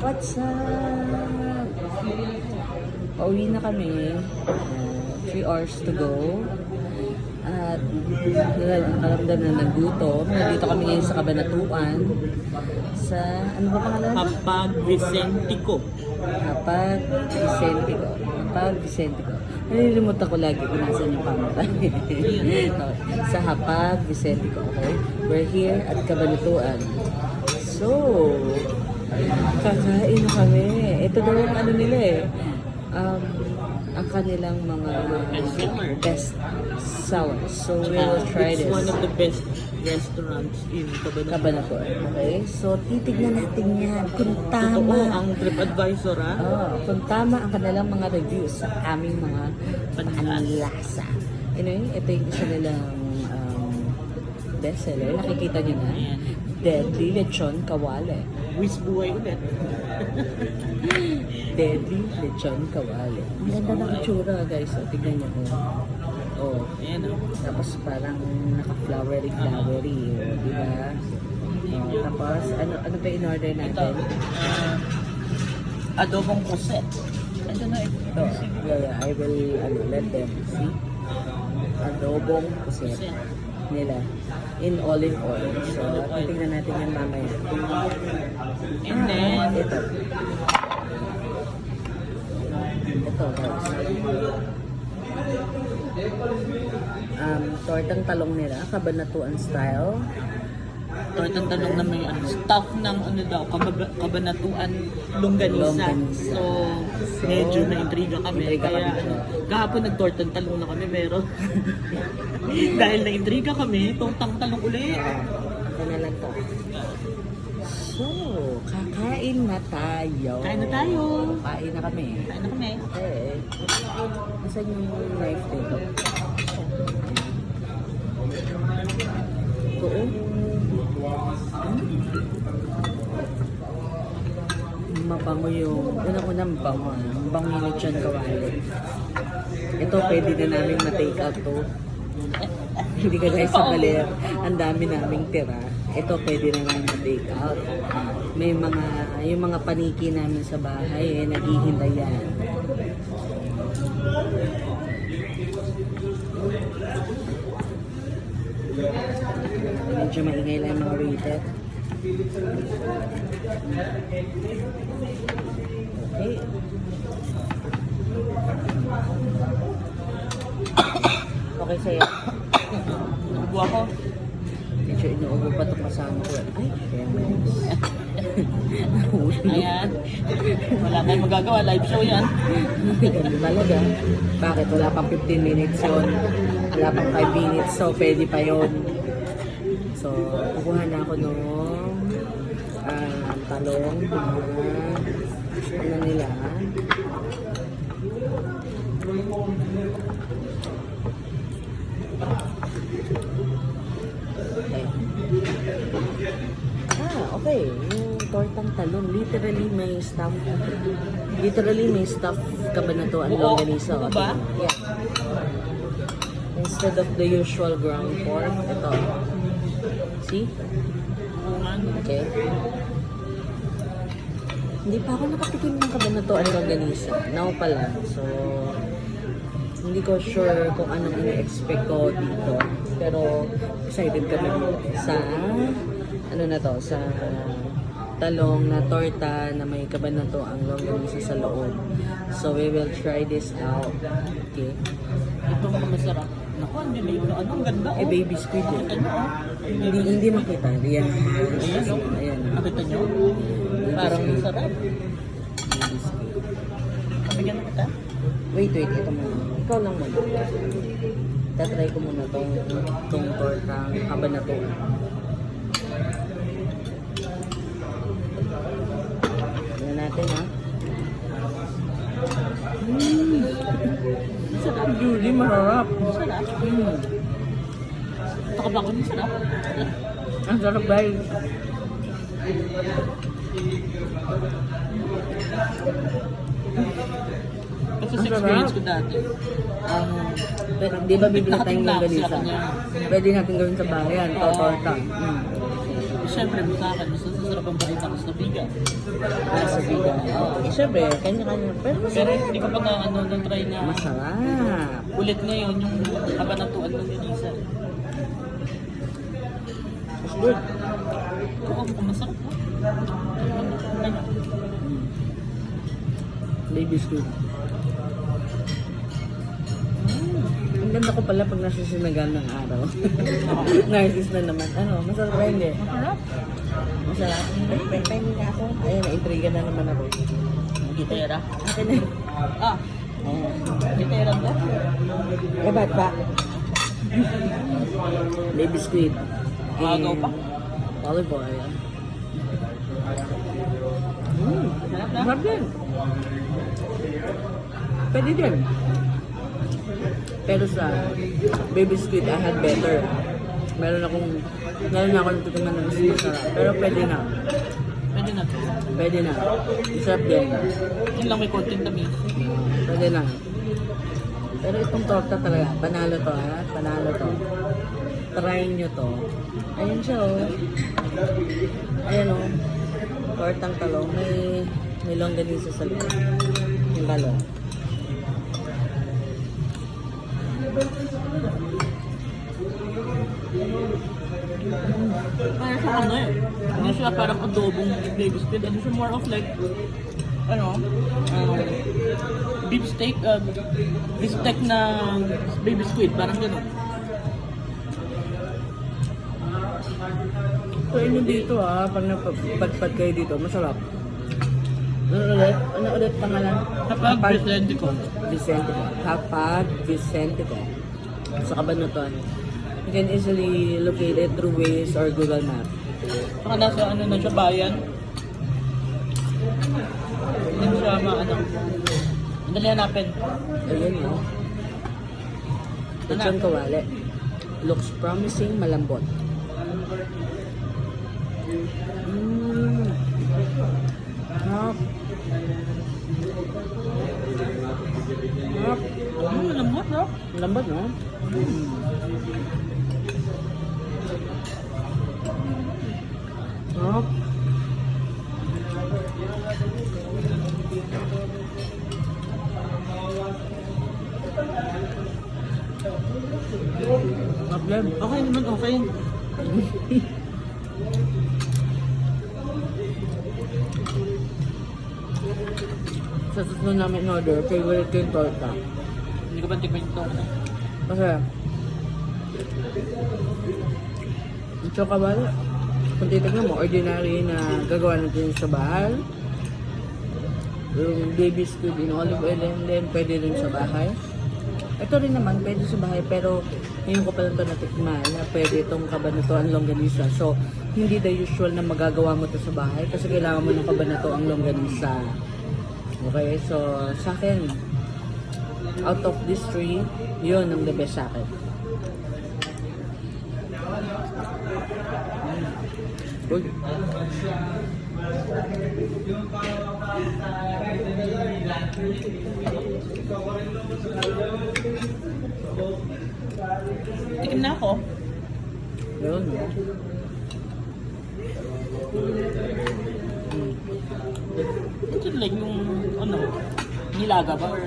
What's up? Pauwi na kami. 3 hours to go. At nakaramdam na nagutom. Nandito kami ngayon sa Cabanatuan. Sa, ano ba pangalan? Hapag Vicentico. Hapag Vicentico. Hapag Vicentico. Nalilimutan ko lagi kung nasan yung pangalan. Sa Hapag Vicentico. Okay? We're here at Cabanatuan. So, kakain na kami. Ito daw yung ano nila eh. Ang kanilang mga best seller. So, we will try It's this. one of the best restaurants in Cabanatuan. Cabanatuan. Okay? So, titignan natin yan kung Totoo, tama. ang TripAdvisor Kung tama ang kanilang mga reviews sa aming mga panlasa. Anyway, ito yung isa nilang bestseller. Nakikita nyo na. Ayan. Deadly Lechon Kawale. Wish buhay ulit. Deadly Lechon Kawale. Ang ganda ng itsura, guys. O, tignan nyo. Oh. Ayan o. Tapos parang naka-flowery. Di ba? Tapos, ano ba in-order Ito, natin? adobong puset. Ito na eh. Yeah, I will let them see. Adobong puset nila in olive oil. So, titingnan natin yan mamaya. And then, Ito. Ito, guys. Tortang talong nila, Cabanatuan style. tortang tanong na may stuff ng Cabanatuan longganisa. Longganisa. So, medyo na-intriga kami. Intriga Kaya kami. kahapon nag-tortang talong na kami, pero dahil na-intriga kami, tortang talong ulit. Ito na lang to. So, kakain na tayo. Kain na tayo. Kain na kami. Kain na kami. Okay. Saan yung knife dito? Ito oh. Mabango yung, unang-unang mabango. Mabango yung lechon kawali. Ito, pwede na namin ma-take out to. Hindi ka guys sa baler. Ang dami naming tira. Ito, pwede na namin ma-take out. May mga, yung mga paniki namin sa bahay, naghihintay yan. Medyo maingay lang yung mga waiter. Okay. Okay sa'yo. Nabubo ako. Medyo inuubo pa itong kasama ko. Ay, fairness. Ayan. Wala tayong magagawa. Live show yan. Ganun talaga. Bakit? Wala pang 15 minutes yun. Wala pang 5 minutes. So, pwede pa yun. So, kukuha na ako nung talong. Ano nila? Okay. Yung tortang talong, literally may stuff. Cabanatuan longganisa. Oo ba? Yeah. Instead of the usual ground pork, ito. See? Okay. Hindi pa ako nakatikim ng Cabanatuan longganisa. Now pa lang. So, hindi ko sure kung anong ina-expect ko dito. Pero, excited kami sa ano na to, sa talong na torta na may Cabanatuan longganisa sa loob. So, we will try this out. Okay. Ito mga masarap. Naku, ang ganda. Eh, baby squid eh. Hindi makita. Ayan. Ayan. Nakita nyo? Parang masarap. Baby squid. Kabigyan na kita? Wait. Ito muna. Ikaw lang muna. Tatry ko muna tong tortang Cabanatuan. Tignan natin ha. Masarap. Julie, masarap. Masarap. Takabakon, masarap. Ang sarap guys. Kasi sa experience ko dati, Di ba bibili tayong nakatingnan longganisa? sila kanya. Pwede natin gawin sa bayan, torta. syempre, sa akin, mas nasasarap ang bakit ako sa biga. Nasa biga. Siyempre, kanya-kanya. Pero Pero hindi ko pa na-try na masarap. ulit ngayon yung kabanatuan ng Denisa. It's good. Oo, masarap po. Baby squid. Ang ganda ko pala pag nasisinagan ng araw. Narcis na naman. Ano, masarap ba hindi? Masarap. Masarap. Pwede nga ako. Ayun, na-intriga na naman ako. Gitera. Akin na. Ah, Ayan. gitera ba? Eh, ba't ba? Baby squid. Agaw pa. Olive oil. Masarap na. Masarap din. Pwede din. Pero sa baby squid, I had better. Meron ako natitikman na mas masarap. Pero pwede na. Pwede na to. Pwede na. Masarap din. Yun lang may konting tamis. Pwede na. Pero itong torta talaga, panalo to ha. Panalo to. Try nyo to. Ayun siya oh. Ayan oh. Tortang talong. May longganisa sa loob. Yung talong. Kaya siya ano eh. Hindi siya parang adobong baby squid. Ano siya more of like, ano, beef steak na baby squid. Parang gano'n. So inyo dito pag napadpad kayo dito, masarap. Ano ulit? Ano ulit pangalan? Kapag Vicente ko. Vicente. Kapag Vicente ko. Sa Cabanatuan. You can easily locate it through Waze or Google Maps. Saka nasa ano na siya bayan. Hindi siya maano. Madali hanapin. Ayun no. Lechon kawali. Looks promising, malambot. Harap. Harap. Malambot, no? Malambot no? Harap. Problem. Okay naman, okay. Sa susunod namin order, favorite ko yung torta. Hindi ko ba tikman ito? Kasi, ito kabal, kung titignan mo, ordinary na gagawa natin sa bahay. Yung baby squid in olive oil and then pwede rin sa bahay. Ito rin naman, pwede sa bahay, pero ngayon ko pala ito natikman na pwede itong kabanatuan longganisa. So, hindi the usual na magagawa mo ito sa bahay kasi kailangan mo ng kabanatuan longganisa. Okay, so sa akin, out of these three, yun ang the best sa akin. Good. Tikim na ako. Yun. Ito like yung, ano, nilaga ba or